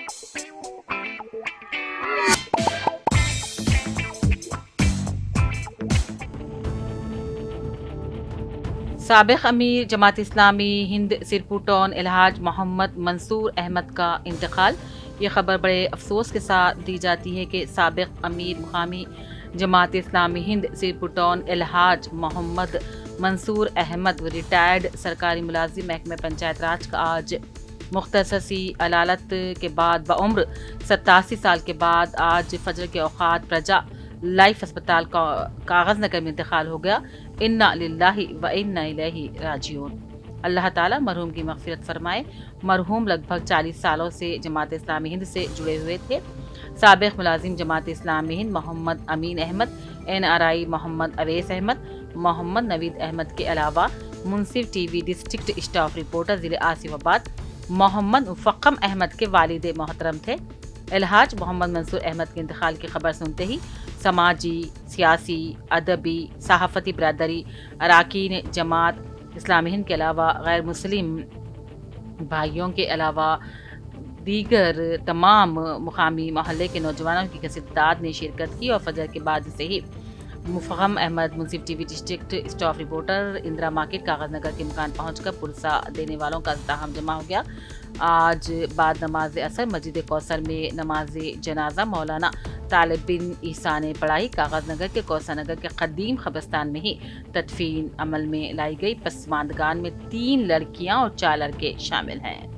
साबिक अमीर जमात इस्लामी हिंद सिरपुर अलहाज मोहम्मद मंसूर अहमद का इंतकाल। ये खबर बड़े अफसोस के साथ दी जाती है कि साबिक अमीर मुकामी जमात इस्लामी हिंद सिरपुर अलहाज मोहम्मद मंसूर अहमद रिटायर्ड सरकारी मुलाजिम महकमे पंचायत राज का आज मुख्तससी अलालत के बाद बउम्र 87 साल के बाद आज फजर के औकात प्रजा लाइफ अस्पताल का कागज नगर में इंतकाल हो गया। इन्ना लिल्लाहि व इन्ना इलैहि राजिऊन। अल्लाह ताला मरहूम की मगफिरत फरमाए। मरहूम लगभग 40 सालों से जमात इस्लामी हिंद से जुड़े हुए थे। साबिक मुलाजिम जमात इस्लामी हिंद मोहम्मद अमीन अहमद, NRI मोहम्मद अवैस अहमद, मोहम्मद नवीद अहमद के अलावा मुंसिफ TV डिस्ट्रिक्ट स्टाफ रिपोर्टर ज़िले आसिफाबाद मोहम्मद मुफक्कम अहमद के वालिद मोहतरम थे। अलहाज मोहम्मद मंसूर अहमद के इंतकाल की खबर सुनते ही समाजी, सियासी, अदबी, सहाफ़ती बरादरी, अरकान जमात इस्लामी हिंद के अलावा गैर मुस्लिम भाइयों के अलावा दीगर तमाम मुकामी मोहल्ले के नौजवानों की कसीर तादाद ने शिरकत की और फजर के बाद से ही मुफक्कम अहमद मुंसिफ TV district staff reporter Indira market कागज नगर के मकान पहुंचकर पुरसा देने वालों का इज़्तिहाम जमा हो गया। आज बाद नमाज असर मस्जिद कौसर में नमाज जनाजा मौलाना तालिब बिन ईसा ने पढ़ाई। कागज नगर के कौसर नगर के कदीम कब्रिस्तान में ही तदफीन अमल में लाई गई। पसमानदगान में 3 लड़कियां और 4 लड़के शामिल हैं।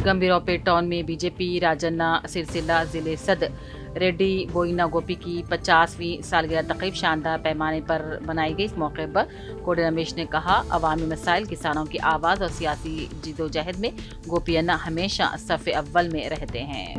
गंभीरावपेट टाउन में बीजेपी राजन्ना सिलसिला जिले सदर रेड्डी बोइना गोपी की 50वीं सालगिरह तकरीब शानदार पैमाने पर बनाई गई। इस मौके पर कोडे रमेश ने कहा, अवामी मसाइल, किसानों की आवाज़ और सियासी जिदोजहद में गोपी अन्ना हमेशा सफ़े अव्वल में रहते हैं।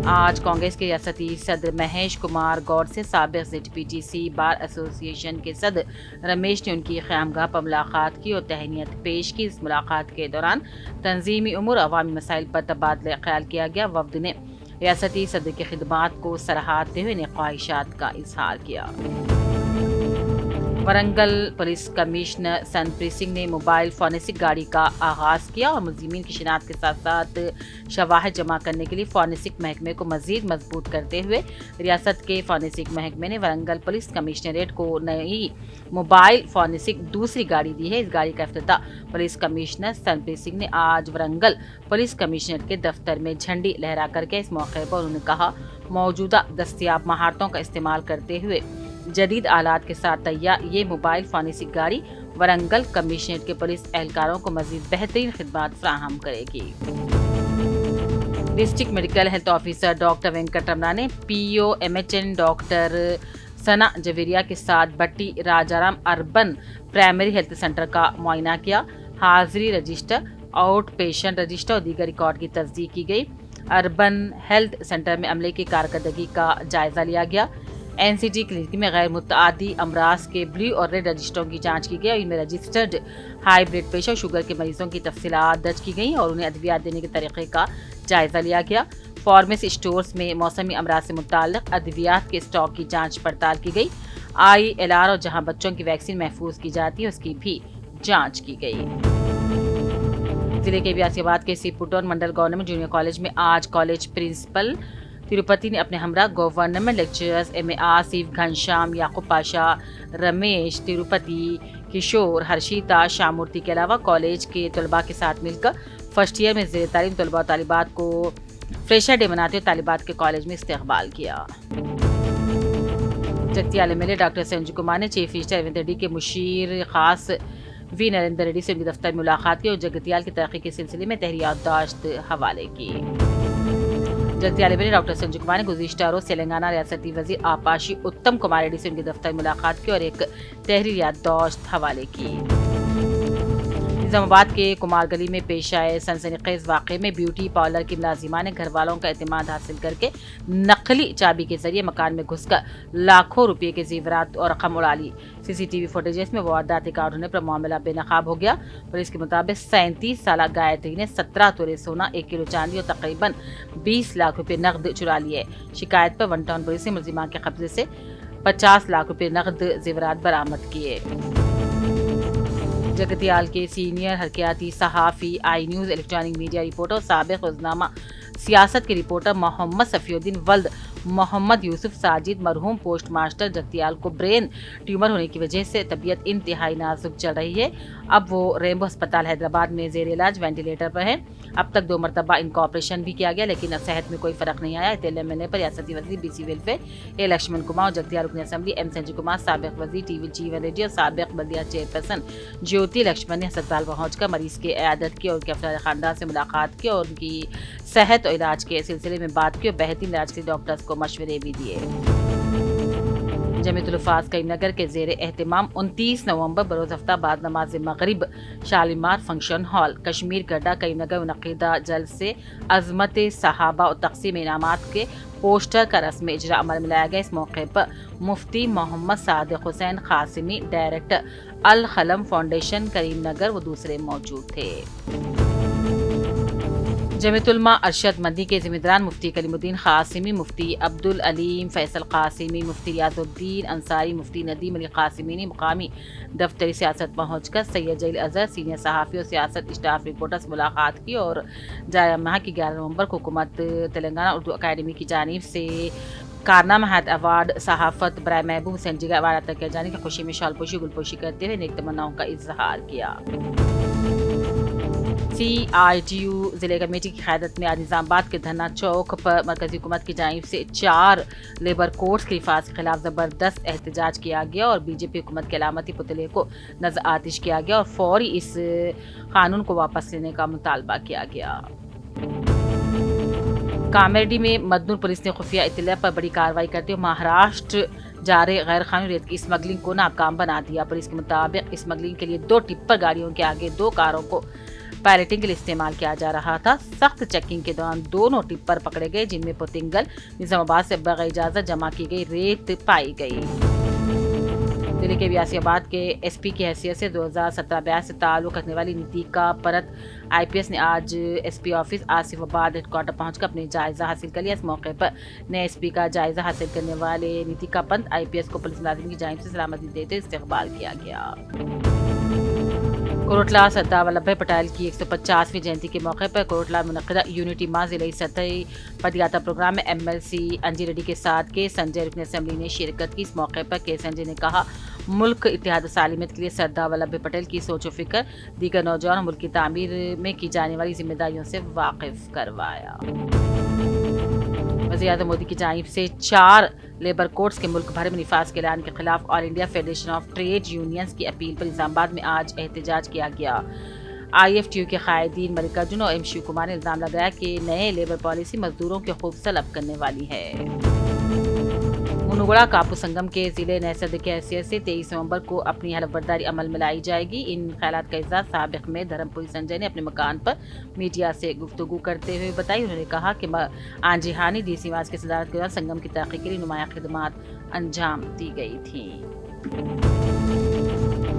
आज कांग्रेस के रियासती सदर महेश कुमार गौड़ से साबिक ZPTC बार एसोसिएशन के सदर रमेश ने उनकी क़यामगाह पर मुलाकात की और तहनीत पेश की। इस मुलाकात के दौरान तंजीमी उमूर अवामी मसाइल पर तबादला ख्याल किया गया। वफ्द ने रियासती सदर की खिदमात को सराहते हुए इन्हें ख्वाहिशात का इजहार किया। वरंगल पुलिस कमिश्नर सनप्रीत सिंह ने मोबाइल फोरेंसिक गाड़ी का आगाज़ किया और मुलजिमीन की शिनाख्त के साथ साथ शवाहिद जमा करने के लिए फोरेंसिक महकमे को मज़ीद मजबूत करते हुए रियासत के फोरेंसिक महकमे ने वरंगल पुलिस कमिश्नरेट को नई मोबाइल फोरेंसिक दूसरी गाड़ी दी है। इस गाड़ी का इफ्तिताह पुलिस कमिश्नर सनप्रीत सिंह ने आज वरंगल पुलिस कमिश्नरेट के दफ्तर में झंडी लहरा करके इस मौके पर उन्होंने कहा, मौजूदा दस्तियाब महारतों का इस्तेमाल करते हुए जदीद आलात के साथ तैयार ये मोबाइल फोरेंसिक गाड़ी वरंगल कमिश्नरेट के पुलिस एहलकारों को मजीद बेहतरीन खिदमत फराहम करेगी। District medical health officer doctor Venkat Ramana ने PO MHN doctor Sana Javeria के साथ बट्टी Rajaram urban primary health centre का मुआयना किया। हाजिरी रजिस्टर, आउट पेशेंट रजिस्टर और दीगर रिकॉर्ड की तस्दीक की गई। अर्बन हेल्थ सेंटर में अमले की कारकर्दगी का जायजा लिया गया। NCT क्लिनिक में गैर मुतआदी अमराज के ब्लू और रेड रजिस्टरों की जांच की गई। इनमें registered high blood pressure, sugar के मरीजों की तफसीलात दर्ज की गई और उन्हें अद्वियात देने के तरीके का जायजा लिया गया। फार्मेसी स्टोर्स में मौसमी अमराज से मुताल्लिक अद्वियात के स्टॉक की जांच पड़ताल की गई। ILR और जहां बच्चों की वैक्सीन महफूज की जाती है उसकी भी जाँच की गई। जिले के बियासीबाद के Sirpur mandal government junior college में आज कॉलेज प्रिंसिपल तिरुपति ने अपने हमरा government lecturers MA Asif, Ghanshyam, Yakub Pasha, Ramesh, Tirupati, Kishore, Harshita, Shyamurthy के अलावा कॉलेज के तलबा के साथ मिलकर फर्स्ट ईयर में ज़ेर तालीम तलबा और तालिबात को फ्रेशर डे मनाते हुए तालिबात के कॉलेज में इस्तकबाल किया। जगतियाल MLA डॉक्टर संजय कुमार ने चीफ मिनिस्टर रेवंत रेड्डी के मुशीर खास V नरेंद्र रेड्डी से उनके दफ्तर में मुलाकात की और जगतियाल की तरक्की के सिलसिले में तहरीर याददाश्त हवाले की। जगतियाल MLA डॉक्टर संजय कुमार ने गुज़िश्ता रोज़ तेलंगाना रियासती वज़ीर आपाशी उत्तम कुमार रेड्डी से उनके दफ्तर में मुलाकात की और एक तहरीर याददाश्त हवाले की। निज़ामाबाद के कुमार गली में पेश आए सनसनीखेज वाक़े में ब्यूटी पार्लर की मुलाजिमा ने घर वालों का एतमाद हासिल करके नकली चाबी के जरिए मकान में घुसकर लाखों रुपये के ज़ेवरात और रकम उड़ा ली। CCTV फुटेजेस में वारदात रिकॉर्ड होने पर मामला बेनकाब हो गया। पुलिस के मुताबिक 37 साल गायत्री ने 17 तोले सोना, 1 किलो चांदी और तकरीबन 20 लाख रुपये नकद चुरा लिए। शिकायत पर वन टाउन पुलिस ने मुलजिमा के कब्जे से 50 लाख रुपये नकद ज़ेवरात बरामद किए। जगतियाल के सीनियर हरकियाती सहाफ़ी, I news electronic media reporter और साबिक़ रोज़नामा सियासत के रिपोर्टर मोहम्मद सफ़ीउद्दीन वल्द मोहम्मद यूसुफ साजिद मरहूम पोस्ट मास्टर जगतियाल को ब्रेन ट्यूमर होने की वजह से तबीयत इंतहाई नाजुक चल रही है। अब वो रेम्बो अस्पताल हैदराबाद में ज़ेर इलाज वेंटिलेटर पर हैं। अब तक 2 मरतबा इनका ऑपरेशन भी किया गया लेकिन सेहत में कोई फ़र्क नहीं आया। इत्तला मिलने पर रियासती वज़ीर BC वेलफेयर ए लक्ष्मण कुमार और जगतियाल रुकन असम्बली M संजय कुमार, साबिक़ वज़ीर TV जीवन रेड्डी और साबिक़ बल्दिया चेयरपर्सन ज्योति लक्ष्मण ने अस्पताल पहुंचकर मरीज़ की इयादत की और उनके अफराद ख़ानदान से मुलाकात की और उनकी सेहत और इलाज के सिलसिले में बात की और बेहतरीन इलाज के डॉक्टर्स को मशवरे भी दिए। जमीयतुल हुफ़ाज़ करीमनगर के ज़ेर एहतमाम 29 नवंबर बरोज़ हफ्ता बाद नमाज मगरिब शालीमार फंक्शन हॉल कश्मीर गड्ढा करीमनगर मुनक़िदा जलसे अज़मत सहाबा और तक़सीम इनामात के पोस्टर का रस्म इजरा अमल में लाया गया। इस मौके पर मुफ्ती मोहम्मद सादिक़ हुसैन क़ासिमी, डायरेक्टर अल ख़लम फाउंडेशन करीमनगर व दूसरे मौजूद थे। जमीयतुलमा अरशद मंदी के ज़िम्मेदार मुफ्ती कलीमुद्दीन क़ासिमी, मुफ्ती अब्दुल अलीम फ़ैसल क़ासिमी, मुफ्ती रियाज़ुद्दीन अंसारी, मुफ्ती नदीम अली क़ासिमी ने मुकामी दफ्तरी सियासत पहुंचकर सैयद जलील अज़हर सीनियर सहाफ़ी और सियासत स्टाफ रिपोर्टर से मुलाकात की और जारी माह की 11 नवंबर को हुकूमत तेलंगाना उर्दू अकादमी की जानिब से कारनामा हयात अवार्ड सहाफ़त बराए महबूब हुसैन जिगर अवार्ड अता किए जाने की खुशी में शालपोशी गुलपोशी करते हुए नेक तमन्नाओं का इजहार किया। CITU ज़िले कमेटी की क़यादत में आज निज़ामाबाद के धरना चौक पर मरकज़ी हुकूमत की जानिब से 4 लेबर कोड्स के हिफाज के खिलाफ ज़बरदस्त एहतजाज किया गया और BJP हुकूमत के अलामती पुतले को नज़र आतिश किया गया और फौरी इस कानून को वापस लेने का मुतालबा किया गया। कामेडी में मदनूर पुलिस ने खुफिया इत्तला पर बड़ी कार्रवाई करते हुए महाराष्ट्र जा रहे गैर कानूनी रेत की स्मगलिंग को नाकाम बना दिया। पुलिस के मुताबिक स्मगलिंग के लिए 2 टिप्पर गाड़ियों के आगे 2 कारों को पायलटिंग के लिए इस्तेमाल किया जा रहा था। सख्त चेकिंग के दौरान दोनों टिप्पर पकड़े गए जिनमें पोतिंगल निजामाबाद से बगैर इजाज़त जमा की गई रेत पाई गई। दिल्ली के व्यासियाबाद के SP की हैसियत से 2017-82 से ताल्लुक़ रखने वाली नीतिका परत IPS ने आज SP ऑफिस आसिफाबाद हेडक्वार्टर पहुंचकर अपनी जायज़ा हासिल कर लिया। इस मौके पर नए SP का जायज़ा हासिल करने वाले नीतिका पंत IPS को पुलिस मुलाजिम की जानिब से सलामती देते इस्तकबाल किया गया। कोटला सरदार वल्लभ भाई पटेल की 150वीं जयंती के मौके पर कोटला मुनक़िदा यूनिटी माह ज़िले सतही पदयात्रा प्रोग्राम में MLC अंजी रेड्डी के साथ के संजय रुकन असम्बली ने शिरकत की। इस मौके पर के संजय ने कहा, मुल्क इत्तेहाद सालिमियत के लिए सरदार वल्लभ भाई पटेल की सोच व फिक्र दीगर नौजवान मुल्क की तामीर में की जाने वाली जिम्मेदारियों से वाकिफ करवाया। वज़ीर-ए-आज़म मोदी की जानिब से 4 लेबर कोड्स के मुल्क भर में निफाज के ऐलान के खिलाफ all India federation of trade unions की अपील पर निज़ामाबाद में आज एहतजाज किया गया। IFTU के कायदीन मल्लिकार्जुन और M शिव कुमार ने इल्ज़ाम लगाया कि नए लेबर पॉलिसी मजदूरों के खूब सलब करने वाली है। मुनुगड़ा कापू संगम के ज़िले नए सदर की हैसियत से 23 नवंबर को अपनी हलफबरदारी अमल में लाई जाएगी। इन ख्यालात का इज़हार साबिक़ में धर्मपुरी संजय ने अपने मकान पर मीडिया से गुफ्तगू करते हुए बताई। उन्होंने कहा कि आंजिहानी DC निवास की सदारत के दौरान संगम की तरक्की के लिए नुमाया खिदमात अंजाम दी गई थी।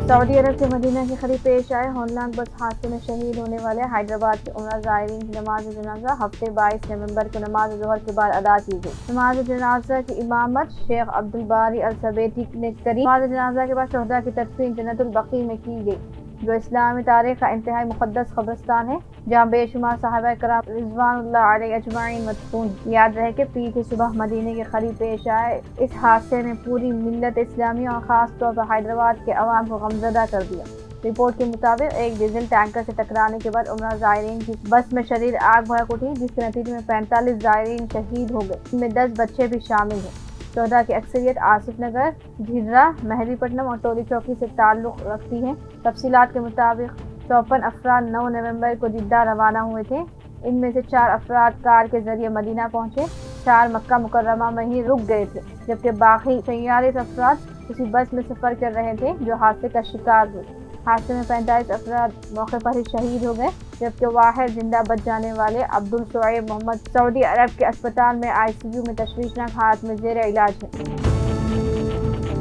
सऊदी अरब के मदीना के करीब पेश आए होलनाक बस हादसे में शहीद होने वाले हैदराबाद के उमरा ज़ायरीन की नमाज जनाजा हफ्ते 22 नवंबर को नमाज ज़ोहर के बाद अदा की गई। नमाज जनाजा की इमामत शेख अब्दुल बारी अल सबेती ने करी। नमाज जनाजा के बाद शहदा की तदफीन जन्नतुल बकी में की गई, जो इस्लामी तारीख का इंतहाई मुक़द्दस कब्रिस्तान है, जहाँ बेशुमार सहाबा कराम रिज़वानुल्लाह अलैहिम अजमाइन मदफून। याद रहे कि पीर की सुबह मदीने के करीब पेश आए इस हादसे में पूरी मिल्लत इस्लामी और ख़ास तौर पर हैदराबाद के अवाम को गमज़दा कर दिया। रिपोर्ट के मुताबिक एक डीजल टैंकर से टकराने के बाद उमरा ज़ायरीन की बस में शदीद आग भड़क उठी, जिसके नतीजे में 45 ज़ायरीन शहीद हो गए। इनमें 10 बच्चे भी शामिल हैं। शहदा की अक्सरियत आसिफ नगर, झिर्रा, मेहदीपट्टनम और टोली चौकी से ताल्लुक़ रखती है। तफसीलात के मुताबिक 54 अफराद 9 नवंबर को जिद्दा रवाना हुए थे। इनमें से 4 अफराद कार के जरिए मदीना पहुंचे, 4 मक्का मुकर्रमा में ही रुक गए थे, जबकि बाकी 46 अफराद उसी बस में सफ़र कर रहे थे जो हादसे का शिकार हुए। हादसे में 45 अफराद मौके पर ही शहीद हो गए, जबकि वाहिद जिंदा बच जाने वाले अब्दुल शुएब मोहम्मद सऊदी अरब के अस्पताल में ICU में तशवीशनाक हालत में ज़ेर इलाज है।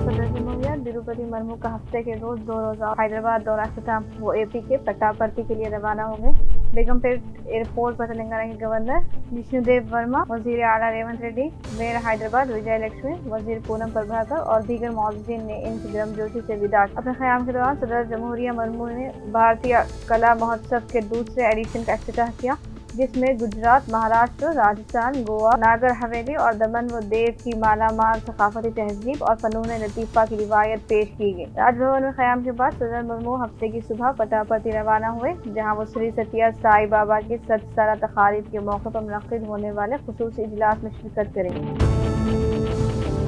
सदर जमहूरियत तिरुपति मर्मू का हफ्ते के रोज़ 2 रोज़ा हैदराबाद दौरा ख़त्म। वो AP के पट्टापर्ती के लिए रवाना हो गए। बेगमपेट एयरपोर्ट पर तेलंगाना के गवर्नर विष्णुदेव वर्मा, वजीर आला रेवंत रेड्डी, मेयर हैदराबाद विजय लक्ष्मी, वजीर पूनम प्रभाकर और दीगर मौजूदीन ने इनकी गर्मजोशी से विदा की। अपने क़याम के दौरान सदर जमहूरिया मरमू ने भारतीय कला महोत्सव के दूसरे एडिशन का इफ्तिताह किया, जिसमें गुजरात, महाराष्ट्र, राजस्थान, गोवा, नागर हवेली और दमन व देव की मालामाल सकाफती तहजीब और फनून लतीफ़ा की रिवायत पेश की गई। राजभवन में क़याम के बाद सदर मरमू हफ्ते की सुबह पटापति रवाना हुए, जहां वो श्री सत्या साई बाबा की 100 साला तक़रीब के मौके पर मुनक़्क़िद होने वाले खुसूसी इजलास में शिरकत करेंगे।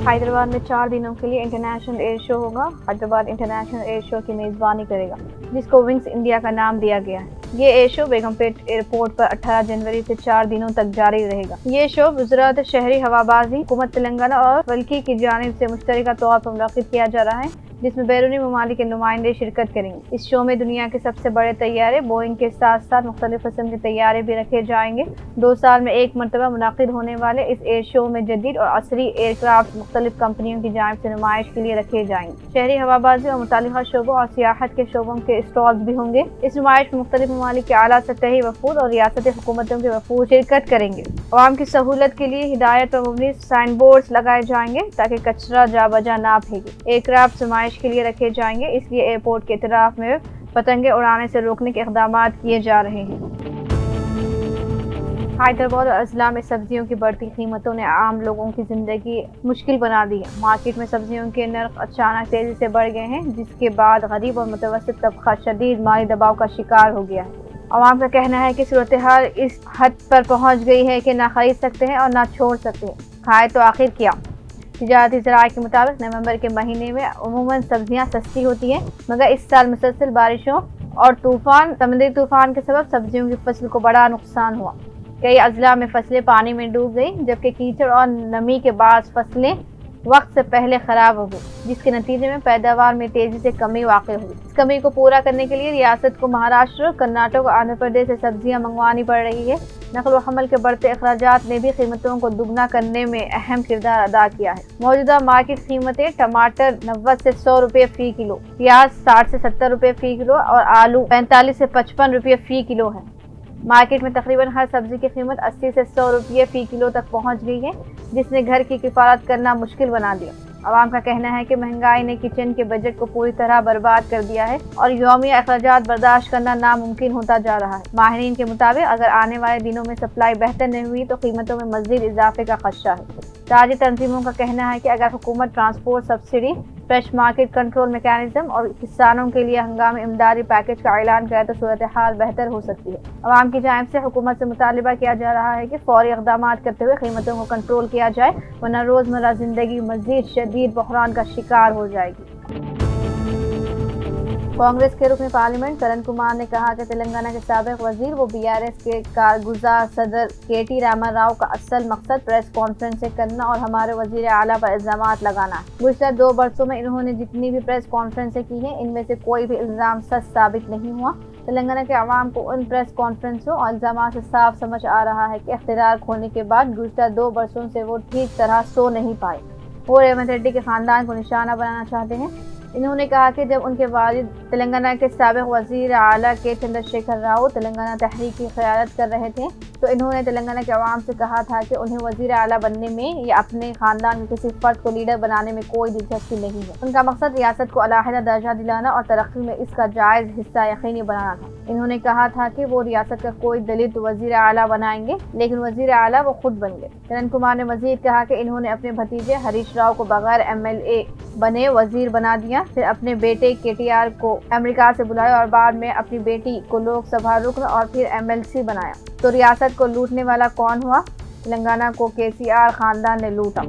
हैदराबाद में 4 दिनों के लिए इंटरनेशनल एयर शो होगा। हैदराबाद इंटरनेशनल एयर शो की मेज़बानी करेगा, जिसको विंग्स इंडिया का नाम दिया गया है। ये एयर शो बेगमपेट एयरपोर्ट पर 18 जनवरी से 4 दिनों तक जारी रहेगा। ये शो वज़ारत शहरी हवाबाजी, हुकूमत तेलंगाना और वल्की की जानिब से मुश्तरका तौर पर मुनक़्क़िद किया जा रहा है, जिसमें बैरूनी ममालिक के नुमाइंदे शिरकत करेंगे। इस शो में दुनिया के सबसे बड़े तैयारे बोइंग के साथ साथ मुख्तलिफ किस्म के तैयारे भी रखे जाएंगे। 2 साल में एक मरतबा मुनाकिद होने वाले इस एयर शो में जदीद और असरी एयरक्राफ्ट मुख्तलिफ कंपनियों की जानिब से नुमाइश के लिए रखे जाएंगे। शहरी हवाबाजी और मुतालिका शोबों और सियाहत के शोबों के स्टॉल्स भी होंगे। इस नुमाइश में मुख्तलिफ ममालिक के आला सतही वफूद और रियासती हुकूमतों के वफूद शिरकत करेंगे। अवाम की सहूलत के लिए हिदायत पर मुबनी साइन बोर्ड्स लगाए जाएंगे ताकि कचरा जा बजा ना फेंके। एयरक्राफ्ट नुमाइश के लिए रखे जाएंगे, इसलिए एयरपोर्ट के इतराफ में पतंगे उड़ाने से रोकने के इक़दाम किए जा रहे हैं। हैदराबाद और अजला में सब्जियों की बढ़ती कीमतों ने आम लोगों की ज़िंदगी मुश्किल बना दी है। मार्केट में सब्जियों के नर्ख अचानक तेज़ी से बढ़ गए हैं, जिसके बाद गरीब और मुतवस्सित तबका शदीद माली दबाव का शिकार हो गया है। अवाम का कहना है कि सूरत हाल इस हद पर पहुँच गई है कि ना खरीद सकते हैं और ना छोड़ सकते हैं, खाए तो आखिर क्या। तिजारती ज़राए के मुताबिक नवंबर के महीने में अमूमन सब्जियां सस्ती होती हैं, मगर इस साल मुसलसल बारिशों और समुद्री तूफान के सबब सब्जियों की फसल को बड़ा नुकसान हुआ। कई अजला में फसलें पानी में डूब गई, जबकि कीचड़ और नमी के बाद फसलें वक्त से पहले खराब हो गई, जिसके नतीजे में पैदावार में तेजी से कमी वाक़ई हुई। इस कमी को पूरा करने के लिए रियासत को महाराष्ट्र, कर्नाटक और आंध्र प्रदेश से सब्जियां मंगवानी पड़ रही है। नकल व हमल के बढ़ते अखराजात ने भी कीमतों को दुगना करने में अहम किरदार अदा किया है। मौजूदा मार्केट कीमतें टमाटर 90 से 100 रुपये फ़ी किलो, प्याज 60 से 70 रुपये फ़ी किलो और आलू 45 से 55 रुपये फ़ी किलो है। मार्केट में तकरीबन हर सब्जी की कीमत 80 से 100 रुपये फ़ी किलो तक पहुंच गई है, जिसने घर की किफ़ायत करना मुश्किल बना दिया। अवाम का कहना है कि महंगाई ने किचन के बजट को पूरी तरह बर्बाद कर दिया है और यौमिया अखराजात बर्दाश्त करना नामुमकिन होता जा रहा है। माहिरीन के मुताबिक अगर आने वाले दिनों में सप्लाई बेहतर नहीं हुई तो कीमतों में मज़ीद इजाफे का खदशा है। ताजी तंजीमों का कहना है कि अगर हुकूमत transport subsidy, fresh market control mechanism और किसानों के लिए हंगामी इमदादी पैकेज का ऐलान करे तो सूरत हाल बेहतर हो सकती है। अवाम की जानिब से हुकूमत से मुतालिबा किया जा रहा है कि फौरी इक़दाम करते हुए कीमतों को कंट्रोल किया जाए, वरना रोज़मर्रा ज़िंदगी मज़ीद शदीद बहरान का शिकार हो जाएगी। कांग्रेस के रुकन पार्लियामेंट करण कुमार ने कहा कि तेलंगाना के साबिक वजीर व BRS के कारगुजार सदर KT रामाराव का असल मकसद प्रेस कॉन्फ्रेंसें करना और हमारे वजीर आला पर इल्ज़ामात लगाना है। गुज़श्ता 2 बरसों में इन्होंने जितनी भी प्रेस कॉन्फ्रेंसें की हैं, इनमें से कोई भी इल्ज़ाम सच साबित नहीं हुआ। तेलंगाना के अवाम को उन प्रेस कॉन्फ्रेंसों और इल्ज़ाम से साफ समझ आ रहा है कि इख्तियार खोलने के बाद गुज़श्ता 2 बरसों से वो ठीक तरह सो नहीं पाए। वो रेवंत रेड्डी के ख़ानदान को निशाना बनाना चाहते हैं। इन्होंने कहा कि जब उनके वालिद तेलंगाना के साबिक वज़ीर आला के चंद्रशेखर राव तेलंगाना तहरीक की क़यादत कर रहे थे, तो इन्होंने तेलंगाना के अवाम से कहा था कि उन्हें वज़ीर आला बनने में या अपने ख़ानदान के किसी फ़र्द को लीडर बनाने में कोई दिलचस्पी नहीं है। उनका मकसद रियासत को अलहदा दर्जा दिलाना और तरक्की में इसका जायज़ हिस्सा यकीनी बनाना था। इन्होंने कहा था कि वो रियासत का कोई दलित वज़ीर आला बनाएंगे, लेकिन वज़ीर आला वो खुद बन गए। करण कुमार ने मज़ीद कहा कि इन्होंने अपने भतीजे हरीश राव को बगैर MLA बने वज़ीर बना दिया, फिर अपने बेटे KTR को अमेरिका से बुलाया और बाद में अपनी बेटी को लोकसभा रुकन और फिर MLC बनाया। तो रियासत को लूटने वाला कौन हुआ? तेलंगाना को KCR खानदान ने लूटा।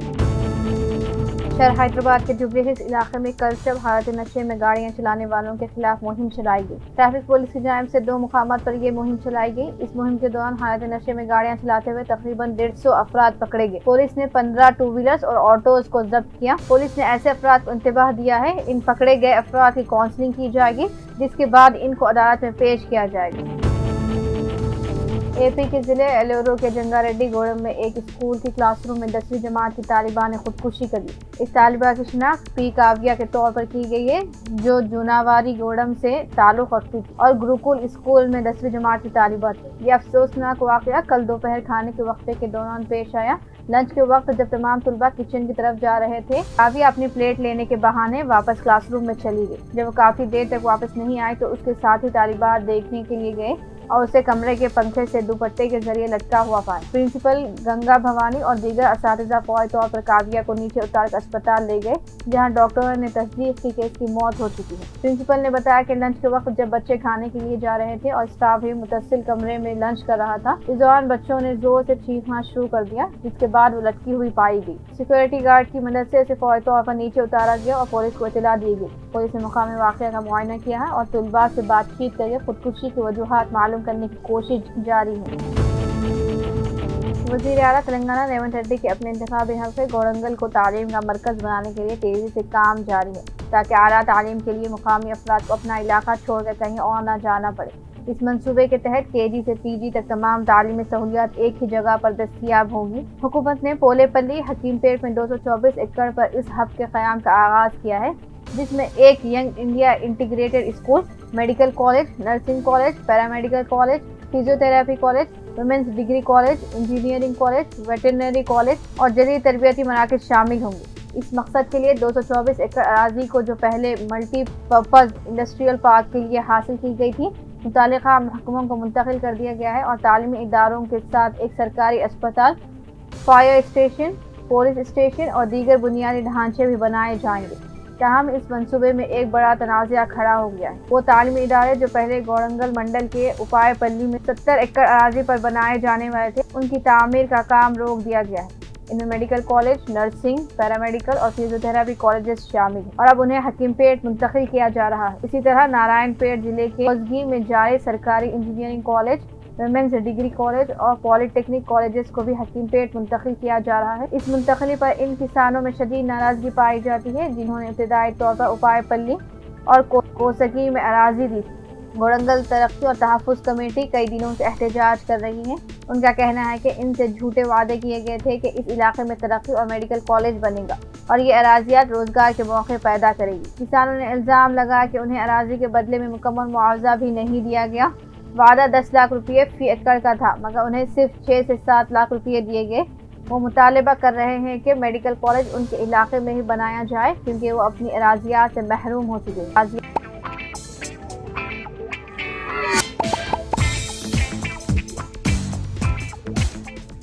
शहर हैदराबाद के जुबली हिल्स इलाके में कल शब हालत नशे में गाड़ियां चलाने वालों के खिलाफ मुहिम चलाई गई। ट्रैफिक पुलिस की जानिब से 2 मुकामात पर यह मुहिम चलाई गई। इस मुहिम के दौरान हालत नशे में गाड़ियां चलाते हुए तकरीबन 150 अफराद पकड़े गए। पुलिस ने 15 टू व्हीलर्स और ऑटोज को जब्त किया। पुलिस ने ऐसे अफराद को इंतबाह दिया है। इन पकड़े गए अफराद की काउंसलिंग की जाएगी, जिसके बाद इनको अदालत में पेश किया जाएगा। اے پی کے ضلع ایلورو کے جنگا ریڈی گوڑم میں ایک اسکول کی کلاس روم میں 10ویں جماعت کی طالبہ نے خودکشی کر لی۔ اس طالبہ کی شناخت پی کاویہ کے طور پر کی گئی ہے، جو جوناواری گوڑم سے تعلق رکھتی تھی اور گروکل اسکول میں 10ویں جماعت کی طالبہ تھی۔ یہ افسوسناک واقعہ کل دوپہر کھانے کے وقفے کے دوران پیش آیا۔ لنچ کے وقت جب تمام طلبہ کچن کی طرف جا رہے تھے، کاویہ اپنی پلیٹ لینے کے بہانے واپس کلاس روم میں چلی گئی۔ جب وہ کافی دیر تک واپس نہیں آئی تو اس کے ساتھی طالبات دیکھنے کے لیے گئے اور اسے کمرے کے پنکھے سے دوپٹے کے ذریعے لٹکا ہوا پایا۔ پرنسپل گنگا بھوانی اور دیگر اساتذہ فوری طور پر کاویہ کو نیچے اتار کر اسپتال لے گئے، جہاں ڈاکٹروں نے تصدیق کی کہ اس کی موت ہو چکی ہے۔ پرنسپل نے بتایا کہ لنچ کے وقت جب بچے کھانے کے لیے جا رہے تھے اور اسٹاف بھی متصل کمرے میں لنچ کر رہا تھا، اس دوران بچوں نے زور سے چیخنا شروع کر دیا، جس کے بعد وہ لٹکی ہوئی پائی گئی۔ سیکورٹی گارڈ کی مدد سے اسے فوری طور پر نیچے اتارا گیا اور پولیس کو اطلاع دی گئی۔ پولیس نے مقامی واقعہ کا معائنہ کیا ہے اور طلباء سے بات چیت کر کے خودکشی کی وجوہات معلوم کرنے کی کوشش جاری ہے۔ وزیر اعلیٰ تلنگانہ ریونت ریڈی کے اپنے انتخابی حلقے گورنگل کو تعلیم کا مرکز بنانے کے لیے تیزی سے کام جاری ہے، تاکہ اعلیٰ تعلیم کے لیے مقامی افراد کو اپنا علاقہ چھوڑ کر کہیں اور نہ جانا پڑے۔ اس منصوبے کے تحت KG سے PG تک تمام تعلیمی سہولیات ایک ہی جگہ پر دستیاب ہوں گی۔ حکومت نے پولے پلی حکیم پیٹ میں 224 ایکڑ پر اس ہب کے قیام کا آغاز کیا ہے، جس میں ایک young India integrated school, medical college, nursing college, paramedical college, physio therapy college, women's degree college, engineering college, veterinary college اور جدید تربیتی مراکز شامل ہوں گے۔ اس مقصد کے لیے 224 ایکڑ اراضی کو جو پہلے ملٹی پرپز انڈسٹریل پارک کے لیے حاصل کی گئی تھی، متعلقہ محکموں کو منتقل کر دیا گیا ہے اور تعلیمی اداروں کے ساتھ ایک سرکاری اسپتال، فائر اسٹیشن، پولیس اسٹیشن اور دیگر بنیادی ڈھانچے بھی بنائے جائیں گے۔ تاہم اس منصوبے میں ایک بڑا تنازع کھڑا ہو گیا ہے۔ وہ تعلیمی ادارے جو پہلے گورنگل منڈل کے اپائے پلی میں 70 ایکڑ اراضی پر بنائے جانے والے تھے، ان کی تعمیر کا کام روک دیا گیا ہے۔ ان میں میڈیکل کالج، نرسنگ، پیرامیڈیکل اور فزیو تھراپی کالجز شامل ہیں اور اب انہیں حکیم پیٹ منتقل کیا جا رہا ہے۔ اسی طرح نارائن پیٹ ضلع کے کوسگی میں جاری سرکاری engineering college, women's degree college اور پالی ٹیکنک کالجز کو بھی حکیم پیٹ منتقل کیا جا رہا ہے۔ اس منتقلی پر ان کسانوں میں شدید ناراضگی پائی جاتی ہے، جنہوں نے ابتدائی طور پر اپائے پلی اور کوسگی میں اراضی دی تھی۔ گورنگل ترقی اور تحفظ کمیٹی کئی دنوں سے احتجاج کر رہی ہے۔ ان کا کہنا ہے کہ ان سے جھوٹے وعدے کیے گئے تھے کہ اس علاقے میں ترقی اور میڈیکل کالج بنے گا اور یہ اراضیات روزگار کے مواقع پیدا کرے گی۔ کسانوں نے الزام لگایا کہ انہیں اراضی کے بدلے میں مکمل معاوضہ بھی نہیں دیا گیا۔ وعدہ 10 لاکھ روپے فی ایکڑ کا تھا، مگر انہیں صرف 6 سے 7 لاکھ روپے دیے گئے۔ وہ مطالبہ کر رہے ہیں کہ میڈیکل کالج ان کے علاقے میں ہی بنایا جائے، کیونکہ وہ اپنی اراضیات سے محروم ہو چکے ہیں۔